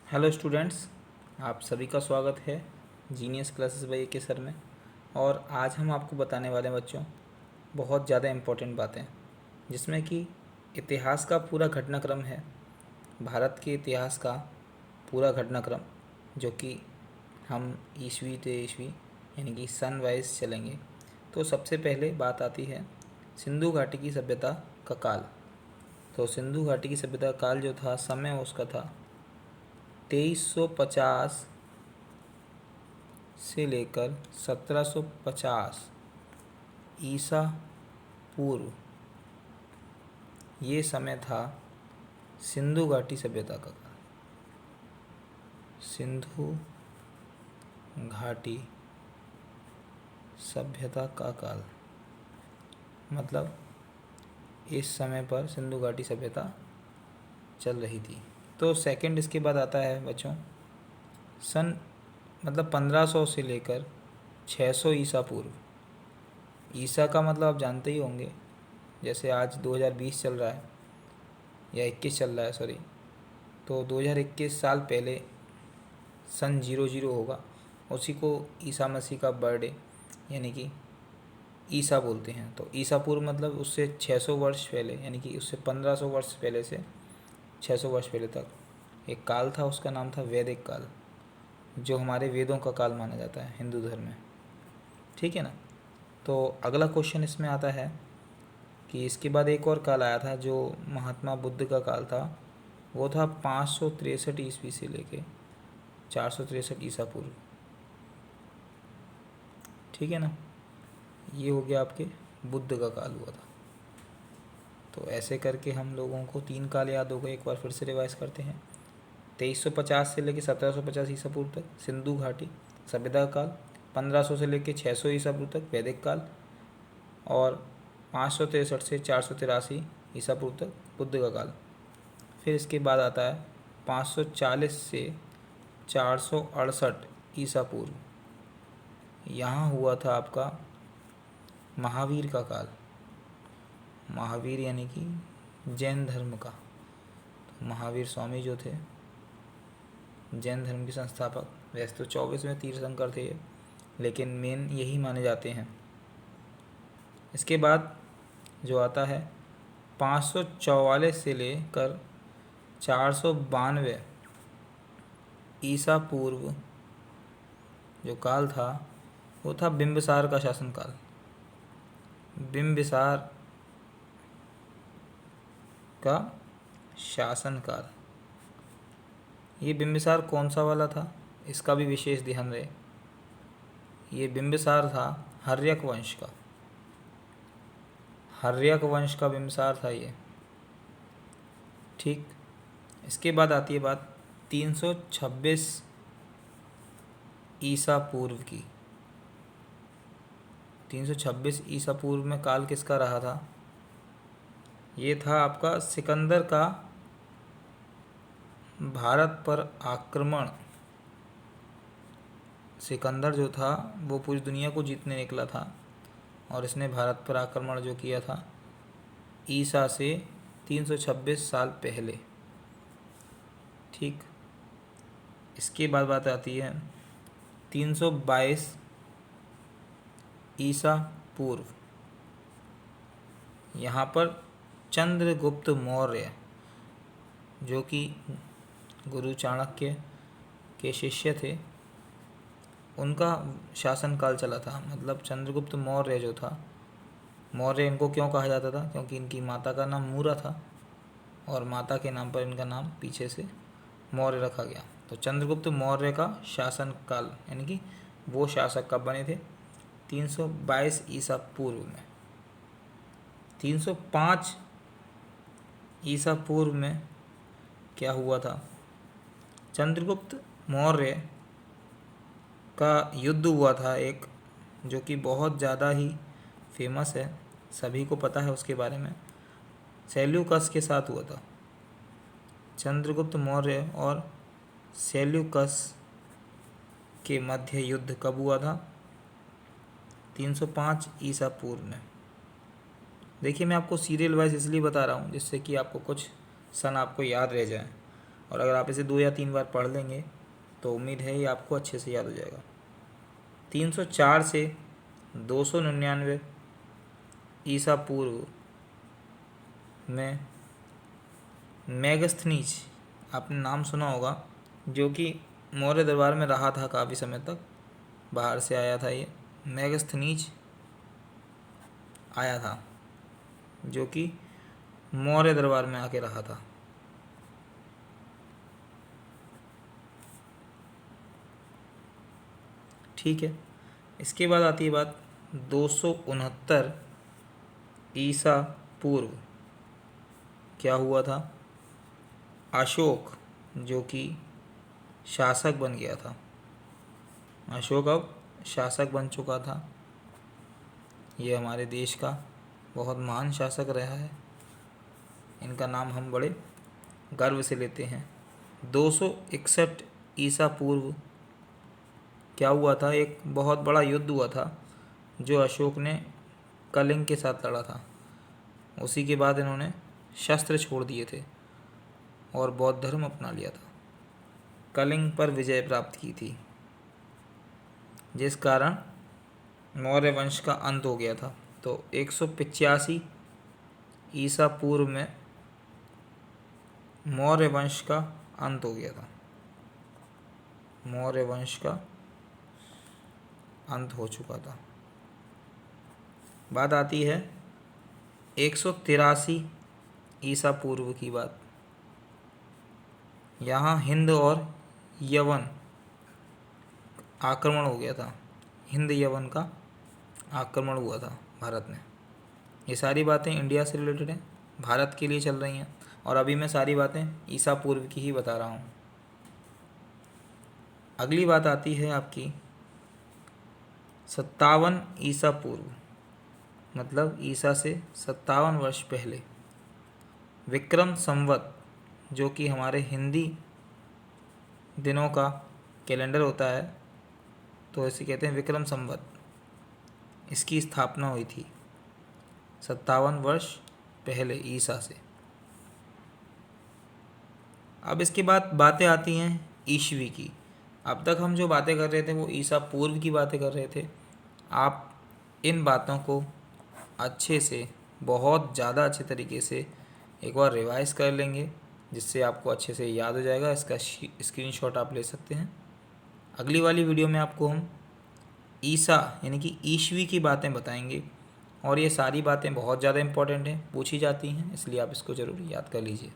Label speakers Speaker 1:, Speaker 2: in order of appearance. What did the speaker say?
Speaker 1: Hello students, आप सभी का स्वागत है जीनियस क्लासेस बाय ए के सर में। और आज हम आपको बताने वाले हैं बच्चों बहुत ज़्यादा इम्पोर्टेंट बातें, जिसमें कि इतिहास का पूरा घटनाक्रम है, भारत के इतिहास का पूरा घटनाक्रम, जो कि हम ईस्वी से ईस्वी यानी कि सन वाइज चलेंगे। तो सबसे पहले बात आती है सिंधु घाटी की सभ्यता का काल। तो सिंधु घाटी की सभ्यता का काल जो था, समय उसका था 2350 से लेकर 1750 ईसा पूर्व। ये समय था सिंधु घाटी सभ्यता का काल। सिंधु घाटी सभ्यता का काल मतलब इस समय पर सिंधु घाटी सभ्यता चल रही थी। तो सेकंड इसके बाद आता है बच्चों सन 1500 से लेकर 600 ईसा पूर्व। ईसा का मतलब आप जानते ही होंगे, जैसे आज 2020 चल रहा है या 21 चल रहा है, सॉरी, तो 2021 साल पहले सन 00 होगा, उसी को ईसा मसीह का बर्थडे यानी कि ईसा बोलते हैं। तो ईसा पूर्व मतलब उससे 600 वर्ष पहले, यानी कि उससे 1500 वर्ष पहले से 600 वर्ष पहले तक एक काल था, उसका नाम था वैदिक काल, जो हमारे वेदों का काल माना जाता है हिंदू धर्म में। ठीक है ना। तो अगला क्वेश्चन इसमें आता है कि इसके बाद एक और काल आया था जो महात्मा बुद्ध का काल था। वो था 563 ईस्वी से लेके 463 ईसा पूर्व। ठीक है ना। ये हो गया आपके बुद्ध का काल हुआ था। तो ऐसे करके हम लोगों को 3 काल याद हो गए। एक बार फिर से रिवाइज करते हैं। 2350 से लेकर 1750 ईसा पूर्व तक सिंधु घाटी सभ्यता काल, 1500 से लेकर 600 ईसा पूर्व तक वैदिक काल, और 563 से 483 ईसा पूर्व तक बुद्ध का काल। फिर इसके बाद आता है 540 से 468 ईसा पूर्व। यहाँ हुआ था आपका महावीर का काल। महावीर यानी कि जैन धर्म का। तो महावीर स्वामी जो थे जैन धर्म के संस्थापक, वैसे तो 24वें तीर्थंकर थे, लेकिन मेन यही माने जाते हैं। इसके बाद जो आता है 544 से लेकर 492 ईसा पूर्व जो काल था, वो था बिंबिसार का शासनकाल। बिंबिसार का शासनकाल। ये बिंबिसार कौन सा वाला था, इसका भी विशेष ध्यान रहे। ये बिंबिसार था हर्यक वंश का। हर्यक वंश का बिंबिसार था ये। ठीक। इसके बाद आती है बात 326 ईसा पूर्व की। 326 ईसा पूर्व में काल किसका रहा था? ये था आपका सिकंदर का भारत पर आक्रमण। सिकंदर जो था वो पूरी दुनिया को जीतने निकला था, और इसने भारत पर आक्रमण जो किया था ईसा से 326 साल पहले। ठीक। इसके बाद बात आती है 322 ईसा पूर्व। यहाँ पर चंद्रगुप्त मौर्य, जो कि गुरु चाणक्य के शिष्य थे, उनका शासनकाल चला था। मतलब चंद्रगुप्त मौर्य जो था, मौर्य इनको क्यों कहा जाता था? क्योंकि इनकी माता का नाम मूरा था, और माता के नाम पर इनका नाम पीछे से मौर्य रखा गया। तो चंद्रगुप्त मौर्य का शासनकाल, यानी कि वो शासक कब बने थे? 322 ईसा पूर्व में। 305 ईसा पूर्व में क्या हुआ था? चंद्रगुप्त मौर्य का युद्ध हुआ था एक, जो कि बहुत ज़्यादा ही फेमस है, सभी को पता है उसके बारे में। सेल्यूकस के साथ हुआ था। चंद्रगुप्त मौर्य और सेल्यूकस के मध्य युद्ध कब हुआ था? 305 ईसा पूर्व में। देखिए, मैं आपको सीरियल वाइज इसलिए बता रहा हूँ जिससे कि आपको कुछ सन आपको याद रह जाए। और अगर आप इसे 2 या 3 बार पढ़ लेंगे तो उम्मीद है ये आपको अच्छे से याद हो जाएगा। 304 से 299 ईसा पूर्व में मेगस्थनीज, आपने नाम सुना होगा, जो कि मौर्य दरबार में रहा था काफ़ी समय तक, बाहर से आया था ये मेगस्थनीज आया था, जो कि मौर्य दरबार में आके रहा था। ठीक है, इसके बाद आती है बात 269 ईसा पूर्व क्या हुआ था। अशोक जो कि शासक बन गया था, अशोक अब शासक बन चुका था। ये हमारे देश का बहुत महान शासक रहा है, इनका नाम हम बड़े गर्व से लेते हैं। 261 ईसा पूर्व क्या हुआ था, एक बहुत बड़ा युद्ध हुआ था जो अशोक ने कलिंग के साथ लड़ा था। उसी के बाद इन्होंने शस्त्र छोड़ दिए थे और बौद्ध धर्म अपना लिया था। कलिंग पर विजय प्राप्त की थी, जिस कारण मौर्य वंश का अंत हो गया था। तो 185 ईसा पूर्व में मौर्य वंश का अंत हो गया था, मौर्य वंश का अंत हो चुका था। बात आती है 183 ईसा पूर्व की बात। यहाँ हिंद और यवन आक्रमण हो गया था, हिंद यवन का आक्रमण हुआ था भारत में। ये सारी बातें इंडिया से रिलेटेड हैं, भारत के लिए चल रही हैं, और अभी मैं सारी बातें ईसा पूर्व की ही बता रहा हूँ। अगली बात आती है आपकी 57 ईसा पूर्व, मतलब ईसा से 57 वर्ष पहले विक्रम संवत, जो कि हमारे हिंदी दिनों का कैलेंडर होता है, तो इसे कहते हैं विक्रम संवत, इसकी स्थापना हुई थी 57 वर्ष पहले ईसा से। अब इसके बाद बातें आती हैं ईस्वी की। अब तक हम जो बातें कर रहे थे वो ईसा पूर्व की बातें कर रहे थे। आप इन बातों को अच्छे से, बहुत ज़्यादा अच्छे तरीके से एक बार रिवाइज कर लेंगे, जिससे आपको अच्छे से याद हो जाएगा। इसका स्क्रीनशॉट आप ले सकते हैं। अगली वाली वीडियो में आपको हम ईसा यानी कि ईस्वी की बातें बताएंगे, और ये सारी बातें बहुत ज़्यादा इम्पोर्टेंट हैं, पूछी जाती हैं, इसलिए आप इसको ज़रूर याद कर लीजिए।